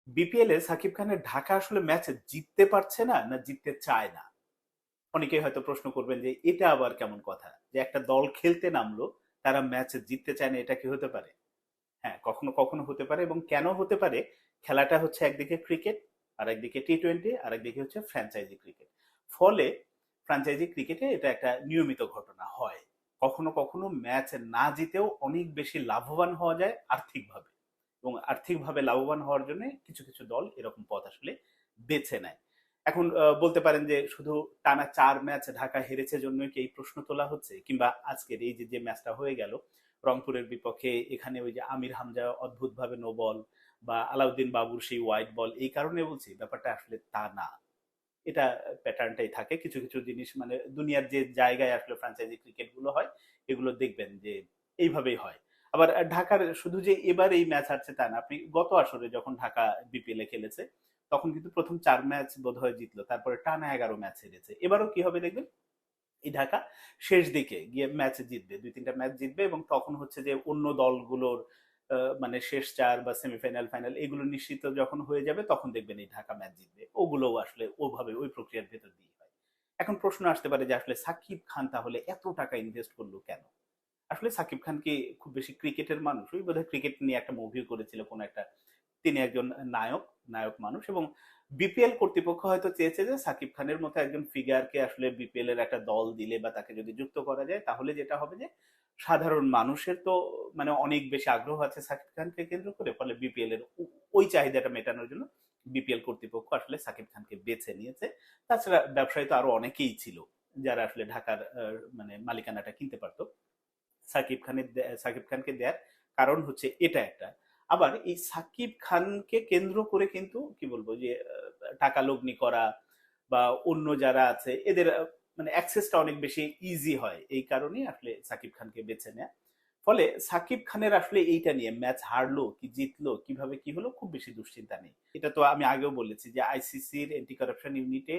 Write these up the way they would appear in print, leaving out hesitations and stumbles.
BPL এ সাকিব খানের ঢাকা আসলে match জিততে পারছে না, না জিততে চায় না? অনেকেই হয়তো প্রশ্ন করবেন যে এটা আবার কেমন কথা? যে একটা দল খেলতে নামলো, তারা ম্যাচ জিততে চায় না, এটা কি হতে পারে? হ্যাঁ, কখনো কখনো হতে পারে। এবং কেন হতে পারে? খেলাটা হচ্ছে একদিকে ক্রিকেট, আর একদিকে টি-টোয়েন্টি, আর একদিকে হচ্ছে ফ্র্যাঞ্চাইজি ক্রিকেট। ফলে ফ্র্যাঞ্চাইজি ক্রিকেটে এটা একটা নিয়মিত ঘটনা হয়। কখনো কখনো ম্যাচ না জিতেও অনেক বেশি লাভবান হওয়া যায় আর্থিকভাবে। এবং আর্থিকভাবে লাভবান হওয়ার জন্য কিছু কিছু দল এরকম পথ আসলে বেছে নেয়। এখন বলতে পারেন যে শুধু টানা ৪ ম্যাচ ঢাকা হেরেছে জন্যই কি এই প্রশ্ন তোলা হচ্ছে? কিংবা আজকের এই যে ম্যাচটা হয়ে গেল রংপুরের বিপক্ষে, এখানে ওই যে আমির হামজা অদ্ভুতভাবে নো বল, বা আলাউদ্দিন বাবুর সেই হোয়াইট বল, এই কারণে বলছি ব্যাপারটা আসলে তা না। এটা প্যাটার্নটাই থাকে কিছু কিছু জিনিস, মানে দুনিয়ার যে জায়গায় আসলে ফ্র্যাঞ্চাইজি ক্রিকেট গুলো হয়, এগুলো দেখবেন যে এইভাবেই হয়। আবার ঢাকার শুধু যে এবার এই ম্যাচ হারছে তা না, আপনি গত আসরে যখন ঢাকা বিপিএল এ খেলেছে, তখন কিন্তু প্রথম ৪ ম্যাচ বোধহয় জিতলো, তারপরে টানা ১১ ম্যাচ হেরেছে। এবারও কি হবে দেখবেন, এই ঢাকা শেষ দিকে গিয়ে ম্যাচ জিতবে, ২-৩টা ম্যাচ জিতবে, এবং তখন হচ্ছে যে অন্য দলগুলোর মানে শেষ ৪ বা সেমিফাইনাল ফাইনাল এগুলো নিশ্চিত যখন হয়ে যাবে, তখন দেখবেন এই ঢাকা ম্যাচ জিতবে। ওগুলোও আসলে ওভাবে ওই প্রক্রিয়ার ভেতর দিয়ে হয়। এখন প্রশ্ন আসতে পারে যে আসলে সাকিব খান তাহলে এত টাকা ইনভেস্ট করলো কেন? আসলে সাকিব খান কি খুব বেশি ক্রিকেটের মানুষ? ওই বোধহয় ক্রিকেট নিয়ে একটা মুভিও করেছিল কোন একটা। তিনি একজন নায়ক, নায়ক মানুষ, এবং বিপিএল কর্তৃপক্ষ হয়তো চেয়েছে যে সাকিব খানের মতো একজন ফিগারকে আসলে বিপিএল এর একটা দল দিলে বা তাকে যদি যুক্ত করা যায়, তাহলে যেটা হবে যে সাধারণ মানুষের তো মানে অনেক বেশি আগ্রহ আছে সাকিব খানকে কেন্দ্র করে, ফলে বিপিএল এর ওই চাহিদাটা মেটানোর জন্য বিপিএল কর্তৃপক্ষ আসলে সাকিব খানকে বেছে নিয়েছে। তাছাড়া ব্যবসায়ী তো আরো অনেকেই ছিল যারা আসলে ঢাকার মানে মালিকানাটা কিনতে পারতো। সাকিব খানকে দেয়ার কারণ হচ্ছে এটা একটা। আবার এই সাকিব খানকে কেন্দ্র করে কিন্তু কি বলবো যে টাকা লগ্নি করা বা অন্য যারা আছে এদের মানে অ্যাক্সেসটা অনেক বেশি ইজি হয়, এই কারণেই আসলে সাকিব খানকে বেছে নেয়। ফলে সাকিব খানের আসলে এইটা নিয়ে ম্যাচ হারলো কি জিতলো কিভাবে কি হলো খুব বেশি দুশ্চিন্তা নেই। এটা তো আমি আগেও বলেছি যে আইসিসির এন্টি কারাপশন ইউনিটে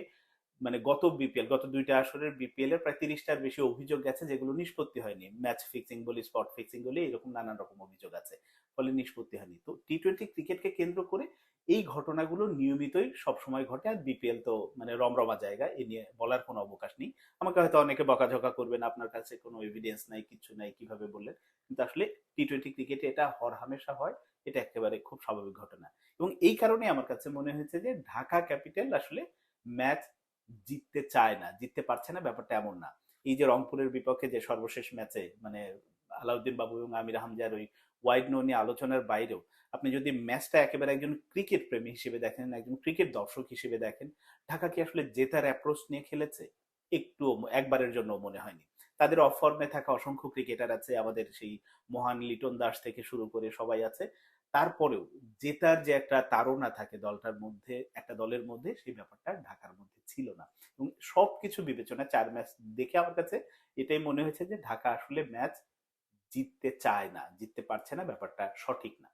মানে গত বিপিএল, গত ২টা আসরের বিপিএল এর প্রায় ৩০টার বেশি অভিযোগ গেছে, যেগুলো নিষ্পত্তি হয়নি। ম্যাচ ফিক্সিং বলি, স্পট ফিক্সিং বলি, এরকম নানান রকম অভিযোগ আছে। ফলে নিষ্পত্তি হয়নি। তো টি-টোয়েন্টি ক্রিকেটকে কেন্দ্র করে এই ঘটনাগুলো নিয়মিতই সবসময় ঘটে। আর বিপিএল তো মানে রমরমা জায়গা, এ নিয়ে বলার কোনো অবকাশ নেই। আমাকে হয়তো অনেকে বকাঝকা করবেন, আপনার কাছে কোনো এভিডেন্স নাই, কিচ্ছু নাই, কিভাবে বললেন? কিন্তু আসলে টি-টোয়েন্টি ক্রিকেটে এটা হরহামেশা হয়। এটা একেবারে খুব স্বাভাবিক ঘটনা। এবং এই কারণেই আমার কাছে মনে হয়েছে যে ঢাকা ক্যাপিটাল আসলে ম্যাচ জিততে চায় না, জিততে পারছে না, ব্যাপারটা এমন না। এই যে রংপুরের বিপক্ষে যে সর্বশেষ ম্যাচে মানে আলাউদ্দিন বাবু এবং আমির হামজার ওই ওয়াইড নো নিয়ে আলোচনার বাইরেও আপনি যদি ম্যাচটা একেবারে একজন ক্রিকেট প্রেমী হিসেবে দেখেন, একজন ক্রিকেট দর্শক হিসেবে দেখেন, ঢাকা কি আসলে জেতার অ্যাপ্রোচ নিয়ে খেলেছে? একটু একবারের জন্য মনে হয়নি। তাদের অফ ফর্মে থাকা অসংখ্য ক্রিকেটার আছে, আমাদের সেই মহান লিটন দাস থেকে শুরু করে সবাই আছে। তারপরেও জেতার যে একটা তাড়না থাকে দলটার মধ্যে, একটা দলের মধ্যে, সেই ব্যাপারটা ঢাকার মধ্যে ছিল না। এবং সবকিছু বিবেচনায় ৪ ম্যাচ দেখে আমার কাছে এটাই মনে হয়েছে যে ঢাকা আসলে ম্যাচ জিততে চায় না, জিততে পারছে না, ব্যাপারটা সঠিক না।